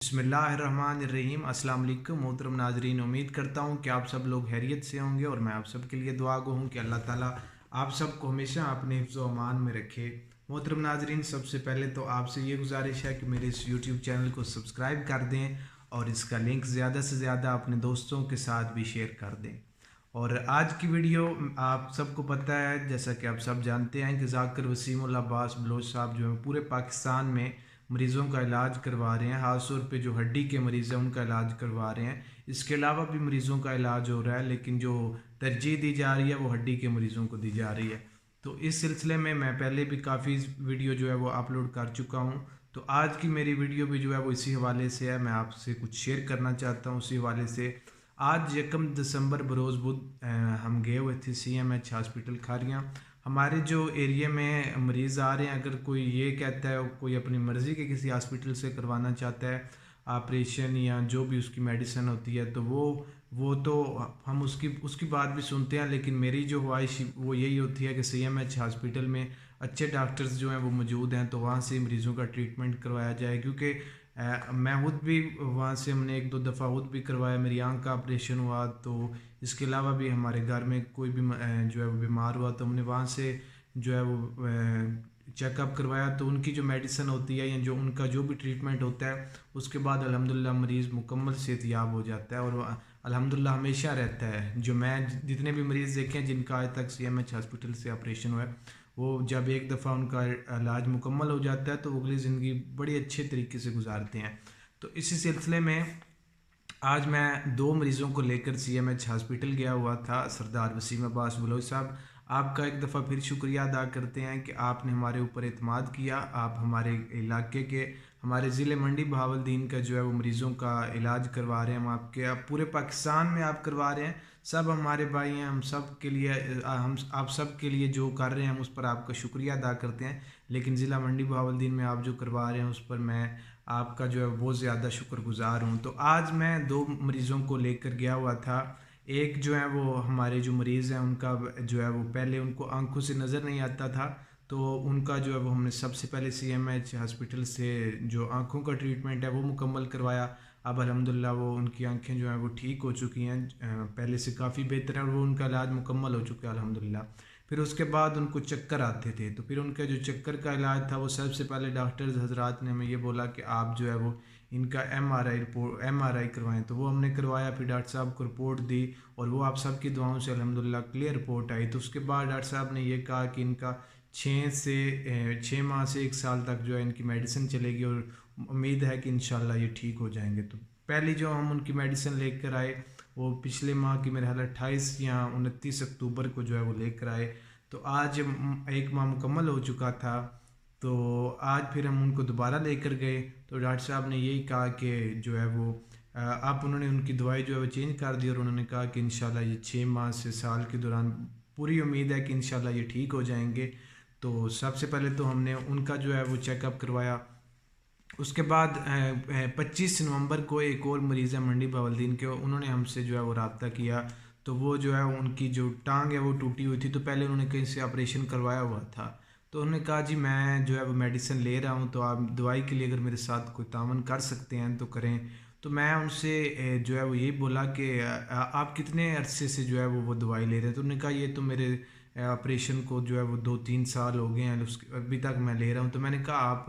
बिस्मिल्लाहिर्रहमानिर्रहीम। अस्सलाम वालेकुम मोहतरम नाजरीन, उम्मीद करता हूँ कि आप सब लोग खैरियत से होंगे और मैं आप सब के लिए दुआ गो हूँ कि अल्लाह ताला आप सबको हमेशा अपने हिफ्ज़ व अमान में रखे। मोहतरम नाजरीन, सबसे पहले तो आपसे ये गुजारिश है कि मेरे इस यूट्यूब चैनल को सब्सक्राइब कर दें और इसका लिंक ज़्यादा से ज़्यादा अपने दोस्तों के साथ भी शेयर कर दें। और आज की वीडियो, आप सबको पता है, जैसा कि आप सब जानते हैं कि ज़ाकिर वसीम उल अब्बास बलोच साहब जो है पूरे पाकिस्तान में मरीज़ों का इलाज करवा रहे हैं। ख़ास तौर पे जो हड्डी के मरीज़ हैं उनका इलाज करवा रहे हैं। इसके अलावा भी मरीज़ों का इलाज हो रहा है, लेकिन जो तरजीह दी जा रही है वो हड्डी के मरीज़ों को दी जा रही है। तो इस सिलसिले में मैं पहले भी काफ़ी वीडियो जो है वो अपलोड कर चुका हूँ। तो आज की मेरी वीडियो भी जो है वो इसी हवाले से है, मैं आपसे कुछ शेयर करना चाहता हूँ उसी हवाले से। आज 1 दिसंबर बरोज़ बुध हम गए हुए थे CMH हॉस्पिटल खारियाँ। हमारे जो एरिया में मरीज़ आ रहे हैं, अगर कोई ये कहता है कोई अपनी मर्ज़ी के किसी हॉस्पिटल से करवाना चाहता है ऑपरेशन या जो भी उसकी मेडिसिन होती है, तो वो तो हम उसकी उसकी बात भी सुनते हैं, लेकिन मेरी जो ख्वाहिश वो यही होती है कि CMH हॉस्पिटल में अच्छे डॉक्टर्स जो हैं वो मौजूद हैं, तो वहाँ से मरीज़ों का ट्रीटमेंट करवाया जाए। क्योंकि मैं खुद भी वहाँ से, हमने एक दो दफ़ा खुद भी करवाया, मेरी आँख का ऑपरेशन हुआ। तो इसके अलावा भी हमारे घर में कोई भी जो है वो बीमार हुआ तो हमने वहाँ से जो है वो चेकअप करवाया। तो उनकी जो मेडिसिन होती है या जो उनका जो भी ट्रीटमेंट होता है, उसके बाद अल्हम्दुलिल्लाह मरीज़ मुकम्मल सेहतयाब हो जाता है और अल्हम्दुलिल्लाह हमेशा रहता है। जो मैं जितने भी मरीज़ देखे हैं जिनका आज तक CMH हॉस्पिटल से ऑपरेशन हुआ है, वो जब एक दफ़ा उनका इलाज मुकम्मल हो जाता है तो वो अगली ज़िंदगी बड़ी अच्छे तरीके से गुजारते हैं। तो इसी सिलसिले में आज मैं दो मरीज़ों को लेकर CMH हॉस्पिटल गया हुआ था। सरदार वसीम अब्बास बलोच साहब, आपका एक दफ़ा फिर शुक्रिया अदा करते हैं कि आपने हमारे ऊपर एतमाद किया। आप हमारे इलाके के, हमारे ज़िले मंडी बहावलदीन का जो है वो मरीज़ों का इलाज करवा रहे हैं। हम आपके, आप पूरे पाकिस्तान में आप करवा रहे हैं। सब हमारे भाई हैं, हम सब के लिए हम आप सब के लिए जो कर रहे हैं हम उस पर आपका शुक्रिया अदा करते हैं। लेकिन ज़िला मंडी बहावलदीन में आप जो करवा रहे हैं उस पर मैं आपका जो है बहुत ज़्यादा शुक्रगुज़ार हूँ। तो आज मैं दो मरीज़ों को लेकर गया हुआ था। एक जो है वो हमारे जो मरीज़ हैं उनका जो है वो पहले उनको आंखों से नज़र नहीं आता था, तो उनका जो है वो हमने सबसे पहले CMH हॉस्पिटल से जो आंखों का ट्रीटमेंट है वो मुकम्मल करवाया। अब अल्हम्दुलिल्लाह वो उनकी आंखें जो हैं वो ठीक हो चुकी हैं, पहले से काफ़ी बेहतर है और वो उनका इलाज मुकम्मल हो चुका है अल्हम्दुलिल्लाह। फिर उसके बाद उनको चक्कर आते थे, तो फिर उनका जो चक्कर का इलाज था वो सबसे पहले डॉक्टर्स हजरात ने हमें ये बोला कि आप जो है वो इनका MRI करवाएं। तो वो हमने करवाया, फिर डॉक्टर साहब को रिपोर्ट दी और वो आप सबकी दुआओं से अल्हम्दुलिल्लाह क्लियर रिपोर्ट आई। तो उसके बाद डॉक्टर साहब ने ये कहा कि इनका 6 माह से 1 साल तक जो है इनकी मेडिसिन चलेगी और उम्मीद है कि इंशाल्लाह ये ठीक हो जाएंगे। तो पहली जो हम उनकी मेडिसिन लेकर आए वो पिछले माह की, मेरे हाल 28 या 29 अक्टूबर को जो है वो लेकर आए। तो आज 1 माह मुकम्मल हो चुका था। तो आज फिर हम उनको दोबारा लेकर गए, तो डॉक्टर साहब ने यही कहा कि जो है वो आप, उन्होंने उनकी दवाई जो है वो चेंज कर दी और उन्होंने कहा कि इंशाल्लाह ये 6 माह से साल के दौरान पूरी उम्मीद है कि इंशाल्लाह ये ठीक हो जाएंगे। तो सबसे पहले तो हमने उनका जो है वो चेकअप करवाया। उसके बाद 25 नवंबर को एक और मरीज़ है मंडी बहावलदीन के, उन्होंने हमसे जो है वो रब्ता किया। तो वो जो है उनकी जो टांग है वो टूटी हुई थी, तो पहले उन्होंने कहीं से ऑपरेशन करवाया हुआ था। तो उन्होंने कहा जी मैं जो है वो मेडिसिन ले रहा हूँ, तो आप दवाई के लिए अगर मेरे साथ कोई तावन कर सकते हैं तो करें। तो मैं उनसे जो है वो यही बोला कि आप कितने अरसे से जो है वो दवाई ले रहे हैं। तो उन्होंने कहा ये तो मेरे ऑपरेशन को जो है वो 2-3 साल हो गए हैं, उसके अभी तक मैं ले रहा हूँ। तो मैंने कहा आप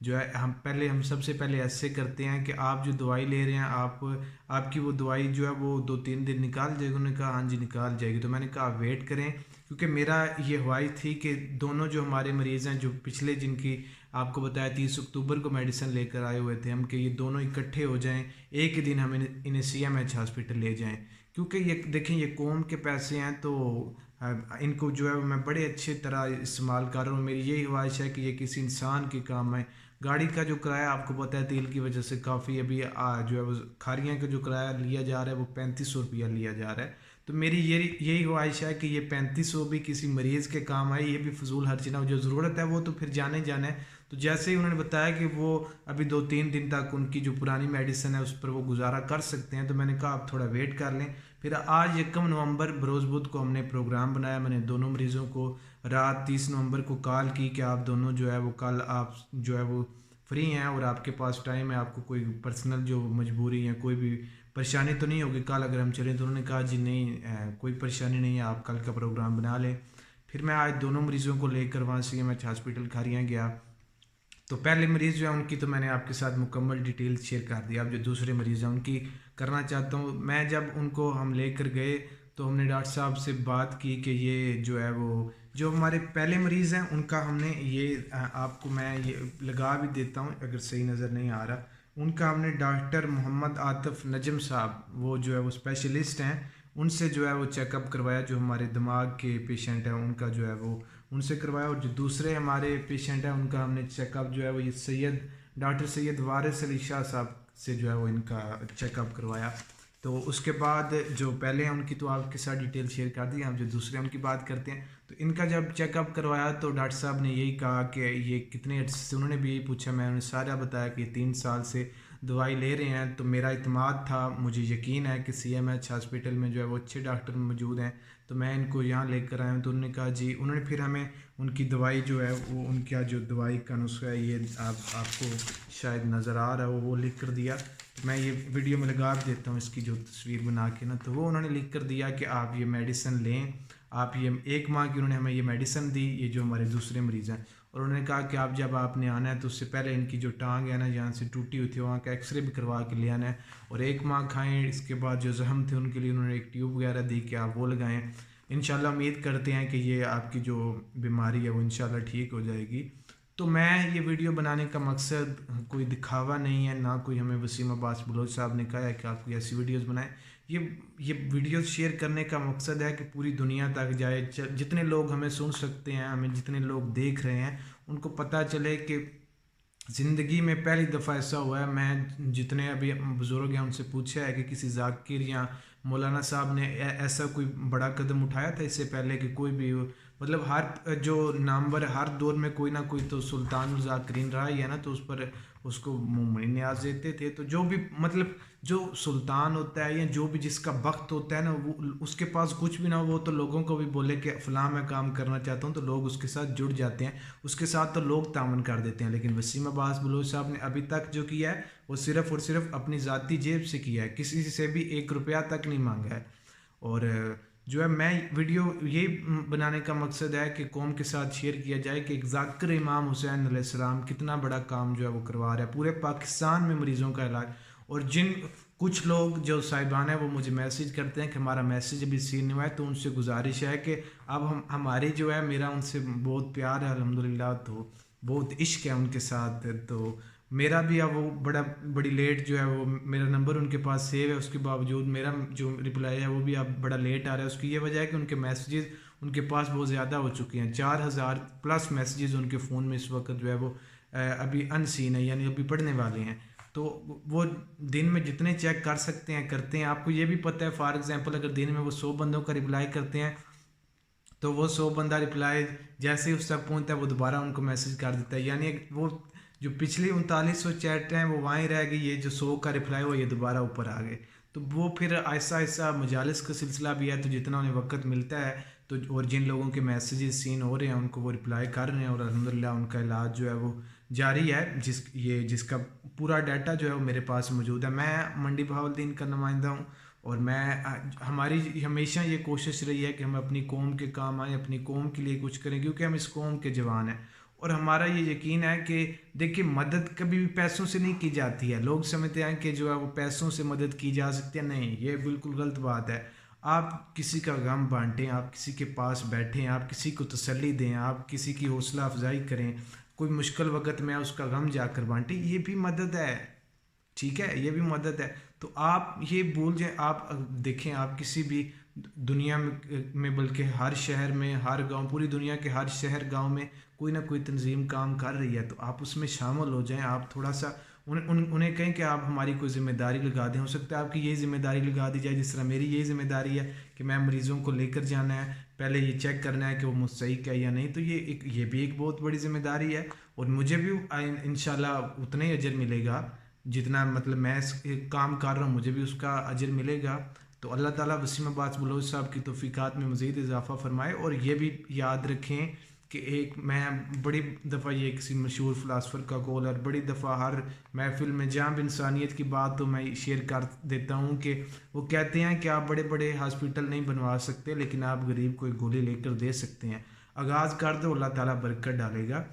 जो है, हम सबसे पहले ऐसे करते हैं कि आप जो दवाई ले रहे हैं, आपकी वो दवाई जो है वो 2-3 दिन निकाल जाएगी। उन्होंने कहा हाँ जी निकाल जाएगी। तो मैंने कहा आप वेट करें, क्योंकि मेरा ये ख्वाहिश थी कि दोनों जो हमारे मरीज़ हैं, जो पिछले जिनकी आपको बताया 30 अक्टूबर को मेडिसिन लेकर आए हुए थे हम, कि ये दोनों इकट्ठे हो जाएं, एक ही दिन हम इन्हें CMH हॉस्पिटल ले जाएं। क्योंकि ये देखें, ये कौम के पैसे हैं, तो इनको जो है मैं बड़े अच्छे तरह इस्तेमाल कर रहा हूँ। मेरी यही ख्वाहिश है कि ये किसी इंसान के काम है। गाड़ी का जो किराया आपको पता है तेल की वजह से काफ़ी अभी जो है वो खारियाँ का जो किराया लिया जा रहा है वो 3500 रुपया लिया जा रहा है। तो मेरी यही ख्वाहिश है कि ये 3500 भी किसी मरीज़ के काम आए, ये भी फजूल खर्ची ना हो। जो ज़रूरत है वो तो फिर जाने जाना है। तो जैसे ही उन्होंने बताया कि वो अभी 2-3 दिन तक उनकी जो पुरानी मेडिसिन है उस पर वो गुजारा कर सकते हैं, तो मैंने कहा आप थोड़ा वेट कर लें। फिर आज 1 नवंबर बरोज़ बुध को हमने प्रोग्राम बनाया। मैंने दोनों मरीज़ों को रात 30 नवंबर को कॉल की कि आप दोनों जो है वो कल आप जो है वो फ्री हैं और आपके पास टाइम है, आपको कोई पर्सनल जो मजबूरी है, कोई भी परेशानी तो नहीं होगी कल अगर हम चलें। तो उन्होंने कहा जी नहीं, कोई परेशानी नहीं है, आप कल का प्रोग्राम बना लें। फिर मैं आज दोनों मरीज़ों को लेकर वहाँ CMH हॉस्पिटल खारियाँ गया। तो पहले मरीज़ जो है उनकी तो मैंने आपके साथ मुकम्मल डिटेल शेयर कर दी। अब जो दूसरे मरीज़ हैं उनकी करना चाहता हूँ। मैं जब उनको हम लेकर गए तो हमने डॉक्टर साहब से बात की कि ये जो है वो जो हमारे पहले मरीज़ हैं उनका हमने ये आपको मैं ये लगा भी देता हूँ अगर सही नज़र नहीं आ रहा। उनका हमने डॉक्टर मोहम्मद आतिफ नजम साहब, वो जो है वो स्पेशलिस्ट हैं, उनसे जो है वो चेकअप करवाया। जो हमारे दिमाग के पेशेंट हैं उनका जो है वो उनसे करवाया। और जो दूसरे हमारे पेशेंट हैं उनका हमने चेकअप जो है वो ये डॉक्टर सैयद वारिस अली शाह साहब से जो है वो इनका चेकअप करवाया। तो उसके बाद जो पहले हैं उनकी तो आपके साथ डिटेल शेयर कर दी, हम जो दूसरे उनकी बात करते हैं। तो इनका जब चेकअप करवाया तो डॉक्टर साहब ने यही कहा कि ये कितने अर्से से, उन्होंने भी यही पूछा, मैं उन्हें सारा बताया कि 3 साल से दवाई ले रहे हैं। तो मेरा इत्मीनान था, मुझे यकीन है कि CMH हॉस्पिटल में जो है वो अच्छे डॉक्टर मौजूद हैं, तो मैं इनको यहाँ लेकर आया हूँ। तो उन्होंने कहा जी, उन्होंने फिर हमें उनकी दवाई जो है वो उनका जो दवाई का नुस्खा है ये आपको शायद नज़र आ रहा है वो लिख कर दिया। तो मैं ये वीडियो में लगा भी देता हूँ इसकी जो तस्वीर बना के ना। तो वो उन्होंने लिख कर दिया कि आप ये मेडिसिन लें, आप ये 1 माह की उन्होंने हमें ये मेडिसिन दी, ये जो हमारे दूसरे मरीज़ हैं। और उन्होंने कहा कि आप जब आपने आना है तो उससे पहले इनकी जो टांग है ना जहाँ से टूटी हुई थी वहाँ का एक्सरे भी करवा के ले आना है, और 1 माह खाएँ। इसके बाद जो ज़ख्म थे उनके लिए उन्होंने एक ट्यूब वगैरह दी कि आप वो लगाएं। इंशाल्लाह उम्मीद करते हैं कि ये आपकी जो बीमारी है वो इंशाल्लाह ठीक हो जाएगी। तो मैं ये वीडियो बनाने का मकसद कोई दिखावा नहीं है, ना कोई हमें वसीम अब्बास बलोच साहब ने कहा है कि आप कोई ऐसी वीडियोस बनाएं। ये ये वीडियोस शेयर करने का मकसद है कि पूरी दुनिया तक जाए, जितने लोग हमें सुन सकते हैं, हमें जितने लोग देख रहे हैं उनको पता चले कि ज़िंदगी में पहली दफ़ा ऐसा हुआ है। मैं जितने अभी बुज़ुर्ग हैं उनसे पूछा है कि किसी जाकिर या मौलाना साहब ने ऐसा कोई बड़ा कदम उठाया था इससे पहले कि कोई भी मतलब हर जो नामवर हर दौर में कोई ना कोई तो सुल्तान जाकिरीन रहा ही है ना, तो उस पर उसको मुमकिन न्याज देते थे। तो जो भी मतलब जो सुल्तान होता है या जो भी जिसका वक्त होता है ना, वो उसके पास कुछ भी ना हो वो तो लोगों को भी बोले कि फ़लाँ मैं काम करना चाहता हूँ, तो लोग उसके साथ जुड़ जाते हैं, उसके साथ तो लोग तावन कर देते हैं। लेकिन वसीम अब्बास बलोच साहब ने अभी तक जो किया है वो सिर्फ़ और सिर्फ अपनी ज़ाती जेब से किया है, किसी से भी 1 रुपया तक नहीं मांगा है। और जो है मैं वीडियो ये बनाने का मकसद है कि कौम के साथ शेयर किया जाए कि एक ज़ाकिर इमाम हुसैन अलैहिस्सलाम कितना बड़ा काम जो है वो करवा रहा है पूरे पाकिस्तान में मरीज़ों का इलाज। और जिन कुछ लोग जो साहिबान हैं वो मुझे मैसेज करते हैं कि हमारा मैसेज अभी सीन नहीं हुआ है, तो उनसे गुजारिश है कि अब हम हमारी जो है मेरा उनसे बहुत प्यार है अल्हम्दुलिल्लाह, तो बहुत इश्क है उनके साथ। तो मेरा भी अब वो बड़ी लेट जो है वो मेरा नंबर उनके पास सेव है, उसके बावजूद मेरा जो रिप्लाई है वो भी अब बड़ा लेट आ रहा है। उसकी ये वजह है कि उनके मैसेजेस उनके पास बहुत ज़्यादा हो चुके हैं, 4000 प्लस मैसेजेस उनके फ़ोन में इस वक्त जो है वो अभी अनसीन है, यानी अभी पढ़ने वाले हैं। तो वो दिन में जितने चेक कर सकते हैं करते हैं। आपको ये भी पता है फॉर एग्जांपल अगर दिन में वो 100 बंदों का रिप्लाई करते हैं तो वो 100 बंदा रिप्लाई जैसे ही उस तक पहुँचता है वो दोबारा उनको मैसेज कर देता है, यानी वो जो पिछली 3900 चैट हैं वो वहीं रह गई, ये जो 100 का रिप्लाई हुआ ये दोबारा ऊपर आ गए। तो वो फिर ऐसा ऐसा मजालिस का सिलसिला भी है, तो जितना उन्हें वक्त मिलता है तो और जिन लोगों के मैसेजेस सीन हो रहे हैं उनको वो रिप्लाई कर रहे हैं, और अल्हम्दुलिल्लाह उनका इलाज जो है वो जारी है। जिसका पूरा डाटा जो है वो मेरे पास मौजूद है। मैं मंडी बहाउद्दीन का नुमाइंदा हूँ, और मैं हमारी हमेशा ये कोशिश रही है कि हम अपनी कौम के काम आएँ, अपनी कौम के लिए कुछ करें, क्योंकि हम इस कौम के जवान हैं। और हमारा ये यकीन है कि देखिए मदद कभी भी पैसों से नहीं की जाती है। लोग समझते हैं कि जो है वो पैसों से मदद की जा सकती है, नहीं, ये बिल्कुल गलत बात है। आप किसी का गम बांटें, आप किसी के पास बैठें, आप किसी को तसल्ली दें, आप किसी की हौसला अफजाई करें, कोई मुश्किल वक्त में उसका गम जाकर बांटें, ये भी मदद है। ठीक है, ये भी मदद है। तो आप ये भूल जाए, आप देखें आप किसी भी दुनिया में बल्कि हर शहर में हर गांव, पूरी दुनिया के हर शहर गांव में कोई ना कोई तंजीम काम कर रही है, तो आप उसमें शामिल हो जाएं। आप थोड़ा सा उन्हें कहें कि आप हमारी कोई ज़िम्मेदारी लगा दें। हो सकता है आपकी ये ज़िम्मेदारी लगा दी जाए, जिस तरह मेरी ये ज़िम्मेदारी है कि मैं मरीज़ों को लेकर जाना है, पहले ये चेक करना है कि वो मुस्तहिक है या नहीं। तो ये भी एक बहुत बड़ी ज़िम्मेदारी है, और मुझे भी इंशाल्लाह उतना ही अजर मिलेगा जितना मतलब मैं इस काम कर रहा हूँ, मुझे भी उसका अजर मिलेगा। तो अल्लाह ताला वसीम अब्बास बलोच साहब की तौफीकात में मज़ीद इजाफ़ा फरमाए। और ये भी याद रखें कि एक मैं बड़ी दफ़ा ये किसी मशहूर फ़िलासफ़र का कॉल और बड़ी दफ़ा हर महफ़िल में जहाँ भी इंसानियत की बात तो मैं शेयर कर देता हूँ कि वो कहते हैं कि आप बड़े बड़े हॉस्पिटल नहीं बनवा सकते, लेकिन आप गरीब को एक गोली लेकर दे सकते हैं। आगाज़ कर दो, अल्लाह ताला बरकत डालेगा।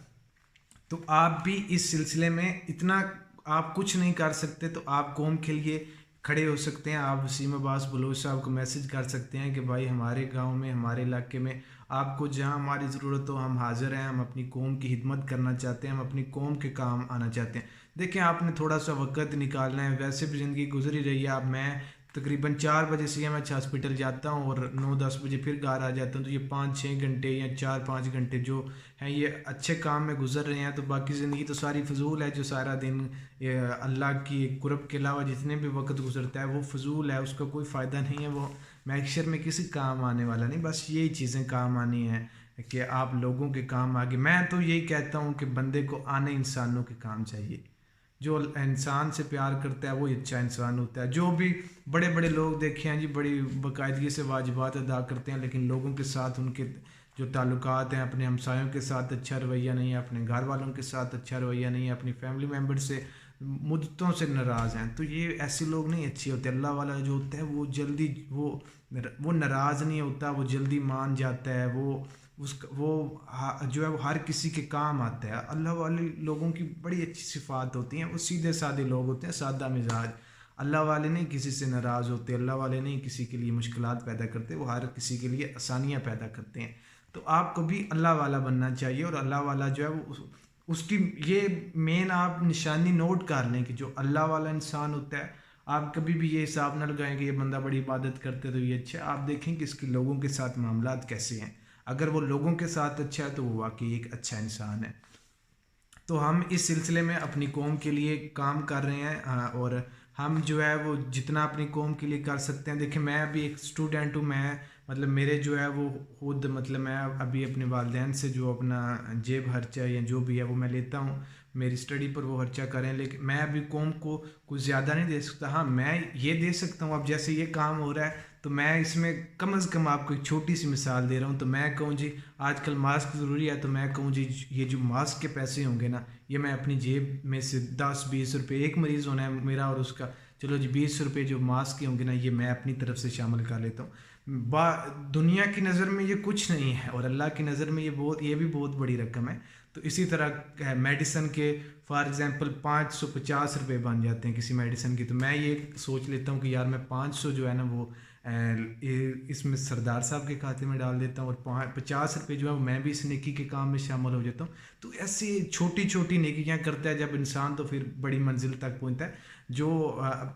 तो आप भी इस सिलसिले में इतना आप कुछ नहीं कर सकते तो आप कौम के लिए खड़े हो सकते हैं। आप वसीम अब्बास बलोच साहब को मैसेज कर सकते हैं कि भाई हमारे गांव में, हमारे इलाके में आपको जहां हमारी ज़रूरत हो हम हाज़िर हैं, हम अपनी कौम की खिदमत करना चाहते हैं, हम अपनी कौम के काम आना चाहते हैं। देखिए आपने थोड़ा सा वक्त निकालना है, वैसे भी ज़िंदगी गुजर ही रही है। अब मैं तकरीबन 4 बजे CMH हॉस्पिटल जाता हूँ और 9-10 बजे फिर घर आ जाता हूँ, तो ये 5-6 घंटे या 4-5 घंटे जो हैं ये अच्छे काम में गुजर रहे हैं। तो बाकी ज़िंदगी तो सारी फजूल है, जो सारा दिन ये अल्लाह की कुर्ब के अलावा जितने भी वक्त गुजरता है वो फजूल है, उसका कोई फ़ायदा नहीं है, वो मैशर में किसी काम आने वाला नहीं। बस यही चीज़ें काम आनी है कि आप लोगों के काम आगे। मैं तो यही कहता हूँ कि बंदे को आने इंसानों के काम चाहिए। जो इंसान से प्यार करता है वो अच्छा इंसान होता है। जो भी बड़े बड़े लोग देखे हैं जी, बड़ी बाकायदगी से वाजिबात अदा करते हैं, लेकिन लोगों के साथ उनके जो ताल्लुकात हैं, अपने हमसायों के साथ अच्छा रवैया नहीं है, अपने घर वालों के साथ अच्छा रवैया नहीं है, अपनी फैमिली मेम्बर से मुद्दतों से नाराज़ हैं, तो ये ऐसे लोग नहीं अच्छे होते। अल्लाह वाला जो होता है वो जल्दी वो नाराज़ नहीं होता, वो जल्दी मान जाता है, जो है वो हर किसी के काम आता है। अल्लाह वाले लोगों की बड़ी अच्छी सिफात होती हैं, वो सीधे साधे लोग होते हैं, सादा मिजाज। अल्लाह वाले नहीं किसी से नाराज़ होते, अल्लाह वाले नहीं किसी के लिए मुश्किलात पैदा करते, वो हर किसी के लिए आसानियाँ पैदा करते हैं। तो आपको भी अल्लाह वाला बनना चाहिए, और अल्लाह वाला जो है वो उसकी ये मेन आप निशानी नोट कर लें कि जो अल्लाह वाला इंसान होता है, आप कभी भी ये हिसाब ना लगाएं कि ये बंदा बड़ी इबादत करते है तो ये अच्छा है। आप देखें कि इसके लोगों के साथ मामलात कैसे हैं। अगर वो लोगों के साथ अच्छा है तो वो वाकई एक अच्छा इंसान है। तो हम इस सिलसिले में अपनी कौम के लिए काम कर रहे हैं, और हम जो है वो जितना अपनी कौम के लिए कर सकते हैं। देखिए मैं अभी एक स्टूडेंट हूँ, मैं मतलब मेरे जो है वो खुद मतलब मैं अभी अपने वालिदैन से जो अपना जेब खर्चा या जो भी है वो मैं लेता हूँ, मेरी स्टडी पर वो खर्चा करें, लेकिन मैं अभी कौम को कुछ ज़्यादा नहीं दे सकता। हाँ मैं ये दे सकता हूँ, अब जैसे ये काम हो रहा है तो मैं इसमें कम से कम आपको एक छोटी सी मिसाल दे रहा हूँ। तो मैं कहूँ जी आजकल मास्क ज़रूरी है, तो मैं कहूँ जी ये जो मास्क के पैसे होंगे ना, ये मैं अपनी जेब में से 10-20 रुपये, एक मरीज़ होना है मेरा और उसका, चलो जी 20 रुपये जो मास्क के होंगे ना, ये मैं अपनी तरफ से शामिल कर लेता हूँ। दुनिया की नज़र में ये कुछ नहीं है, और अल्लाह की नज़र में ये भी बहुत बड़ी रकम है। तो इसी तरह मेडिसन के फॉर एग्ज़ाम्पल 550 रुपये बन जाते हैं किसी मेडिसन की, तो मैं ये सोच लेता हूँ कि यार मैं 500 जो है ना वो इसमें सरदार साहब के खाते में डाल देता हूँ, और 50 रुपये जो है मैं भी इस नेकी के काम में शामिल हो जाता हूँ। तो ऐसी छोटी छोटी नेकियां करता है जब इंसान, तो फिर बड़ी मंजिल तक पहुँचता है। जो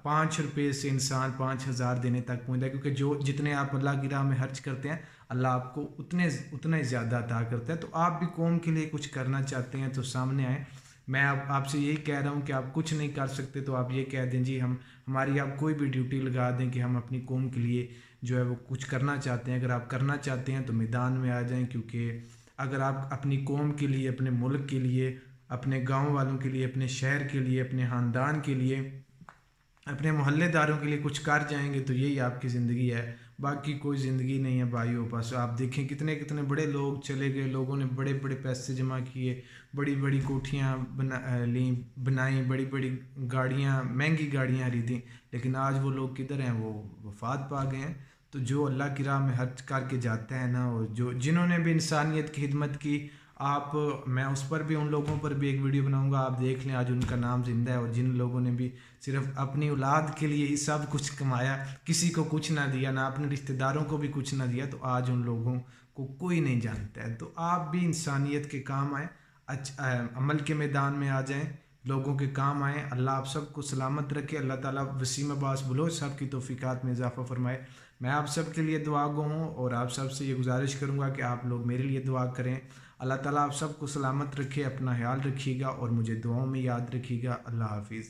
5 रुपये से इंसान 5,000 देने तक पहुँचता है, क्योंकि जो जितने आप अल्लाह की राह में खर्च करते हैं अल्लाह आपको उतना ही ज़्यादा अता करता है। तो आप भी कौम के लिए कुछ करना चाहते हैं तो सामने आए। मैं आपसे यही कह रहा हूँ कि आप कुछ नहीं कर सकते तो आप ये कह दें जी हमारी आप कोई भी ड्यूटी लगा दें कि हम अपनी कौम के लिए जो है वो कुछ करना चाहते हैं। अगर आप करना चाहते हैं तो मैदान में आ जाएं, क्योंकि अगर आप अपनी कौम के लिए, अपने मुल्क के लिए, अपने गांव वालों के लिए, अपने शहर के लिए, अपने ख़ानदान के लिए, अपने मोहल्लेदारों के लिए कुछ कर जाएंगे तो यही आपकी ज़िंदगी है। बाकी कोई ज़िंदगी नहीं है भाइयों। पास आप देखें कितने कितने बड़े लोग चले गए, लोगों ने बड़े बड़े पैसे जमा किए, बड़ी बड़ी कोठियाँ बनाई, बड़ी बड़ी गाड़ियाँ, महंगी गाड़ियाँ खरीदी, लेकिन आज वो लोग किधर हैं, वो वफात पा गए हैं। तो जो अल्लाह की राह में खर्च करके जाते हैं ना, और जो जिन्होंने भी इंसानियत की खिदमत की, आप मैं उस पर भी, उन लोगों पर भी एक वीडियो बनाऊंगा, आप देख लें, आज उनका नाम जिंदा है। और जिन लोगों ने भी सिर्फ अपनी औलाद के लिए ही सब कुछ कमाया, किसी को कुछ ना दिया, ना अपने रिश्तेदारों को भी कुछ ना दिया, तो आज उन लोगों को कोई नहीं जानता है। तो आप भी इंसानियत के काम आए, अच्छा अमल के मैदान में आ जाएं, लोगों के काम आए। अल्लाह आप सबको सलामत रखे। अल्लाह ताला वसीम अब्बास बलोच साहब की तौफीकात में इजाफ़ा फरमाए। मैं आप सब के लिए दुआ गो हूँ, और आप सब से ये गुजारिश करूँगा कि आप लोग मेरे लिए दुआ करें। अल्लाह ताला आप सबको सलामत रखे, अपना ख्याल रखिएगा और मुझे दुआओं में याद रखिएगा। अल्लाह हाफिज़।